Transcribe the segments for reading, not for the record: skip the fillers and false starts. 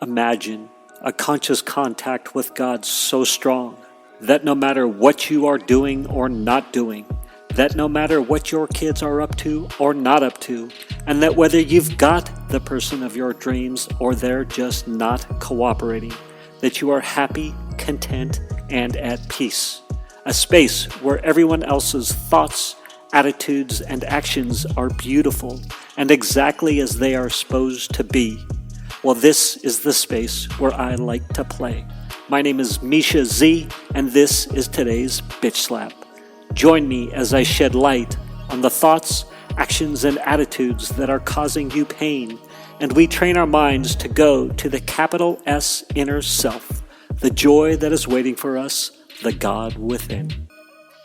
Imagine a conscious contact with God so strong that no matter what you are doing or not doing, that no matter what your kids are up to or not up to, and that whether you've got the person of your dreams or they're just not cooperating, that you are happy, content, and at peace. A space where everyone else's thoughts, attitudes, and actions are beautiful and exactly as they are supposed to be. Well, this is the space where I like to play. My name is Misha Z, and this is today's Bitch Slap. Join me as I shed light on the thoughts, actions, and attitudes that are causing you pain, and we train our minds to go to the capital S inner self, the joy that is waiting for us, the God within.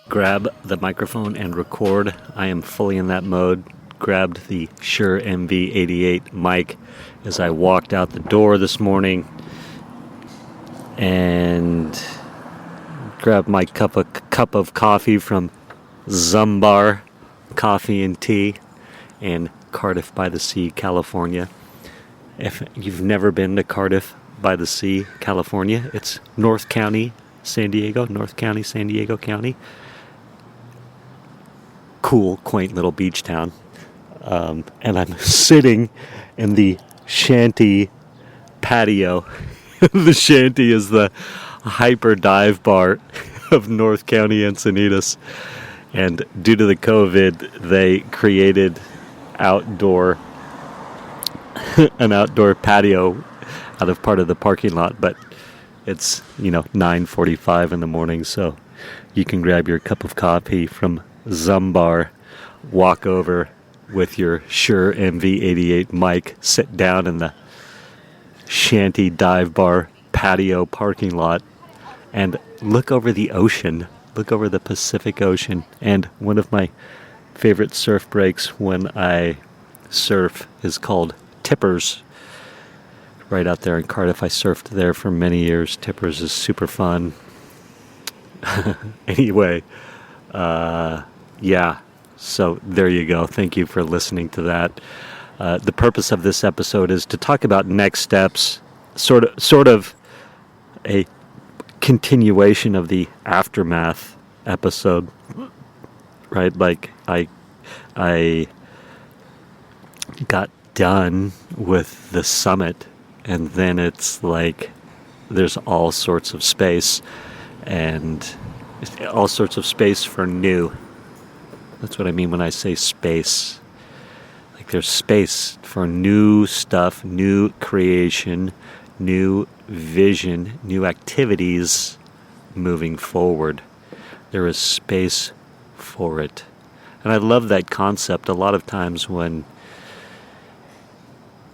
Grab the microphone and record. I am fully in that mode. Grabbed the Shure MV88 mic as I walked out the door this morning and grabbed my cup of coffee from Zumbar Coffee and Tea in Cardiff by the Sea, California. If you've never been to Cardiff by the Sea, California, it's North County, San Diego County. Cool, quaint little beach town. And I'm sitting in the shanty patio. The shanty is the hyper dive bar of North County Encinitas. And due to the COVID, they created an outdoor patio out of part of the parking lot. But it's, 9:45 in the morning, so you can grab your cup of coffee from Zumbar, walk over with your Shure MV88 mic, sit down in the shanty dive bar patio parking lot, and look over the ocean, look over the Pacific Ocean. And one of my favorite surf breaks when I surf is called Tippers. Right out there in Cardiff, I surfed there for many years. Tippers is super fun. Anyway, yeah. So there you go. Thank you for listening to that. The purpose of this episode is to talk about next steps, sort of a continuation of the aftermath episode, right? Like I got done with the summit, and then it's like there's all sorts of space, and all sorts of space for new. That's what I mean when I say space. Like there's space for new stuff, new creation, new vision, new activities moving forward. There is space for it. And I love that concept. A lot of times when,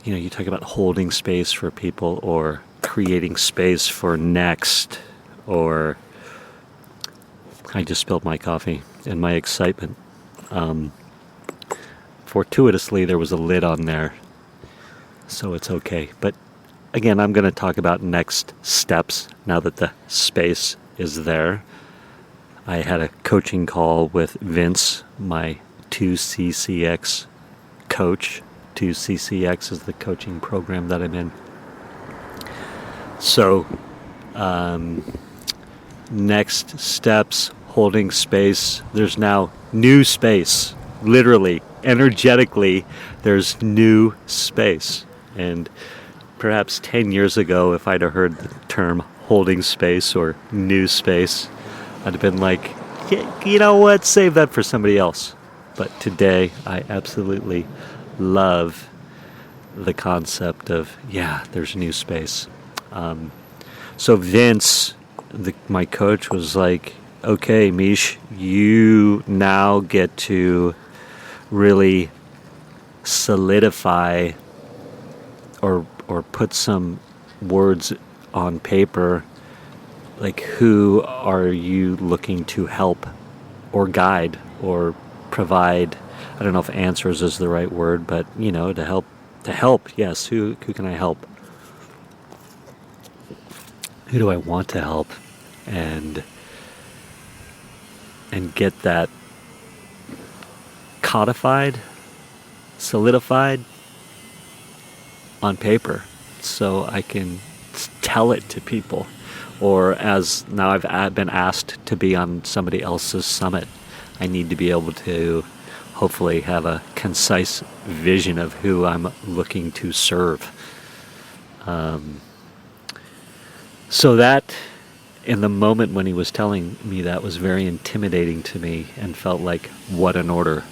you talk about holding space for people or creating space for next, or I just spilled my coffee in my excitement. Fortuitously, there was a lid on there, so it's okay. But again, I'm going to talk about next steps now that the space is there. I had a coaching call with Vince, my 2CCX coach. 2CCX is the coaching program that I'm in. So, next steps, holding space. There's now new space. Literally, energetically, there's new space. And perhaps 10 years ago, if I'd have heard the term holding space or new space, I'd have been like, yeah, you know what, save that for somebody else. But today, I absolutely love the concept of, there's new space. So Vince, my coach, was like, okay, Mish, you now get to really solidify or put some words on paper. Like, who are you looking to help or guide or provide? I don't know if answers is the right word, but, to help. Yes. Who can I help? Who do I want to help? And get that codified, solidified on paper. so I can tell it to people. Or as now I've been asked to be on somebody else's summit, I need to be able to hopefully have a concise vision of who I'm looking to serve. So that, in the moment when he was telling me that, was very intimidating to me and felt like, what an order.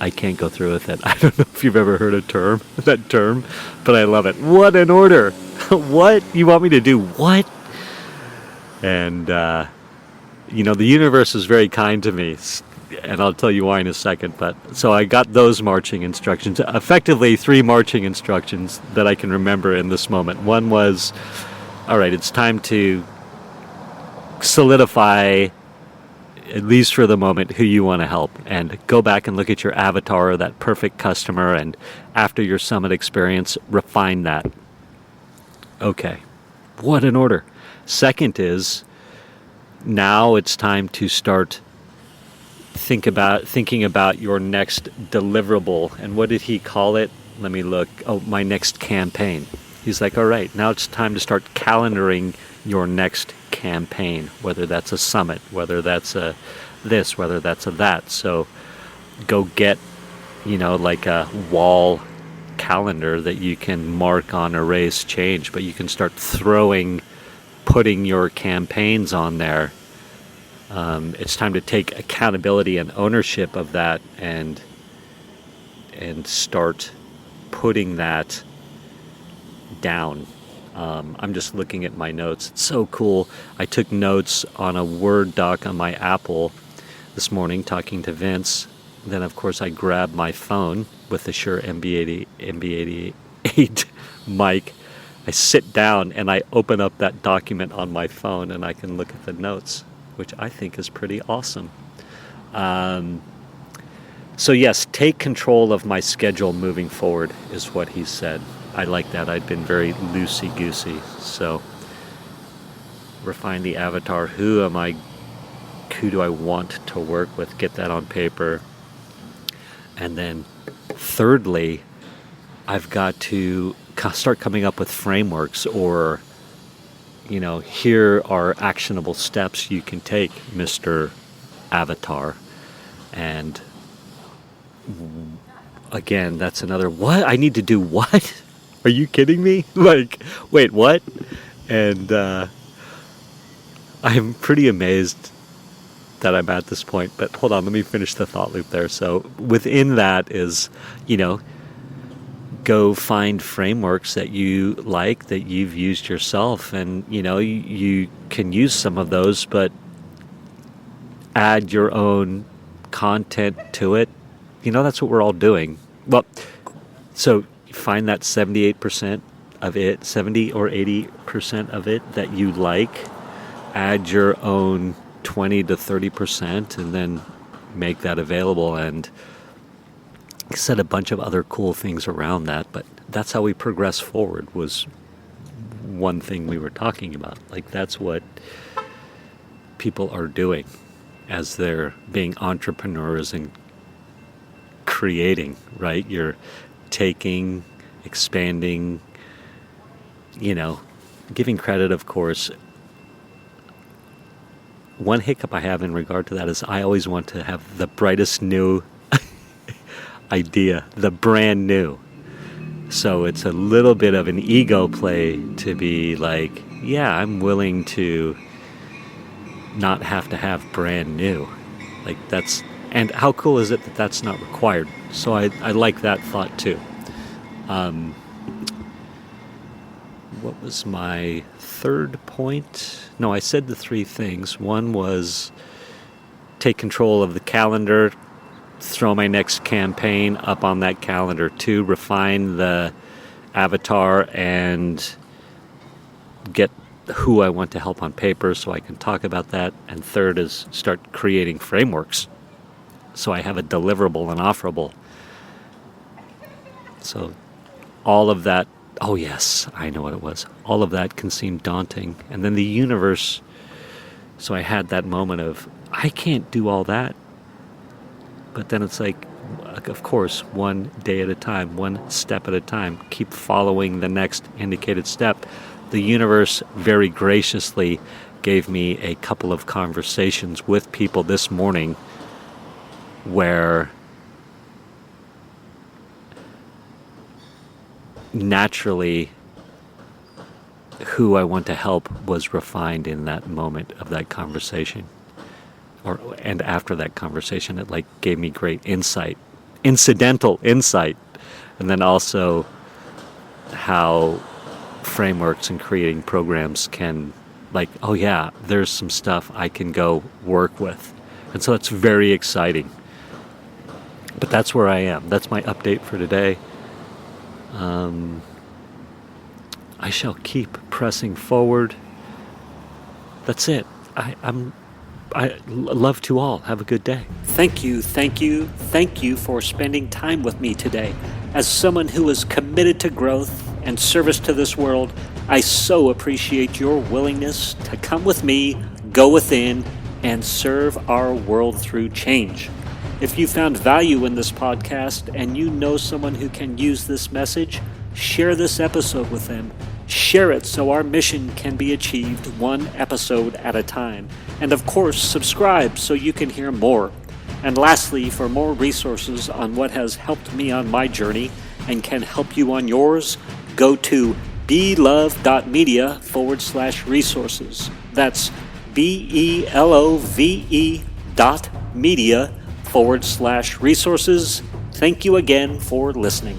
I can't go through with it. I don't know if you've ever heard that term, but I love it. What an order. What? You want me to do what? And, the universe is very kind to me, and I'll tell you why in a second. But so I got those marching instructions, effectively 3 marching instructions that I can remember in this moment. One was, all right, it's time to solidify, at least for the moment, who you want to help, and go back and look at your avatar, that perfect customer, and after your summit experience, refine that. Okay, what an order. Second is, now it's time to start thinking about your next deliverable. And what did he call it? Let me look. Oh, my next campaign. He's like, all right, now it's time to start calendaring your next campaign, whether that's a summit, whether that's a this, whether that's a that. So go get, like a wall calendar that you can mark on, erase, change, but you can start putting your campaigns on there. It's time to take accountability and ownership of that and start putting that down. I'm just looking at my notes. It's so cool. I took notes on a Word doc on my Apple this morning talking to Vince. Then, of course, I grabbed my phone with the Shure MB88 mic. I sit down and I open up that document on my phone and I can look at the notes, which I think is pretty awesome. So yes, take control of my schedule moving forward is what he said. I like that. I'd been very loosey-goosey. So refine the avatar. Who do I want to work with? Get that on paper. And then thirdly, I've got to start coming up with frameworks, or, here are actionable steps you can take, Mr. Avatar. And again, that's another, what? I need to do what? Are you kidding me? Like, wait, what? And I'm pretty amazed that I'm at this point. But hold on, let me finish the thought loop there. So within that is, go find frameworks that you like, that you've used yourself. And, you can use some of those, but add your own content to it. That's what we're all doing. Well, so find that 78% of it, 70 or 80% of it that you like, add your own 20 to 30%, and then make that available, and said a bunch of other cool things around that. But that's how we progress forward, was one thing we were talking about. Like, that's what people are doing as they're being entrepreneurs and creating, right? You're taking, expanding, giving credit, of course. One hiccup I have in regard to that is I always want to have the brightest new idea, the brand new. So it's a little bit of an ego play to be like, yeah, I'm willing to not have to have brand new. Like, that's, and how cool is it that that's not required? So I like that thought too. What was my third point? No, I said the 3 things. One was take control of the calendar, throw my next campaign up on that calendar. 2, refine the avatar and get who I want to help on paper so I can talk about that. And 3rd is start creating frameworks so I have a deliverable and offerable. So all of that, oh yes, I know what it was. All of that can seem daunting. And then the universe, so I had that moment of, I can't do all that. But then it's like, of course, one day at a time, one step at a time. Keep following the next indicated step. The universe very graciously gave me a couple of conversations with people this morning where naturally who I want to help was refined in that moment of that conversation. And after that conversation, it gave me great insight, incidental insight, and then also how frameworks and creating programs can, oh yeah, there's some stuff I can go work with. And so it's very exciting. But that's where I am. That's my update for today. I shall keep pressing forward. That's it. I love to all. Have a good day. Thank you for spending time with me today. As someone who is committed to growth and service to this world, I so appreciate your willingness to come with me, go within, and serve our world through change. If you found value in this podcast and you know someone who can use this message, share this episode with them. Share it so our mission can be achieved one episode at a time. And of course, subscribe so you can hear more. And lastly, for more resources on what has helped me on my journey and can help you on yours, go to belove.media/resources. That's BELOVE.media/resources. Thank you again for listening.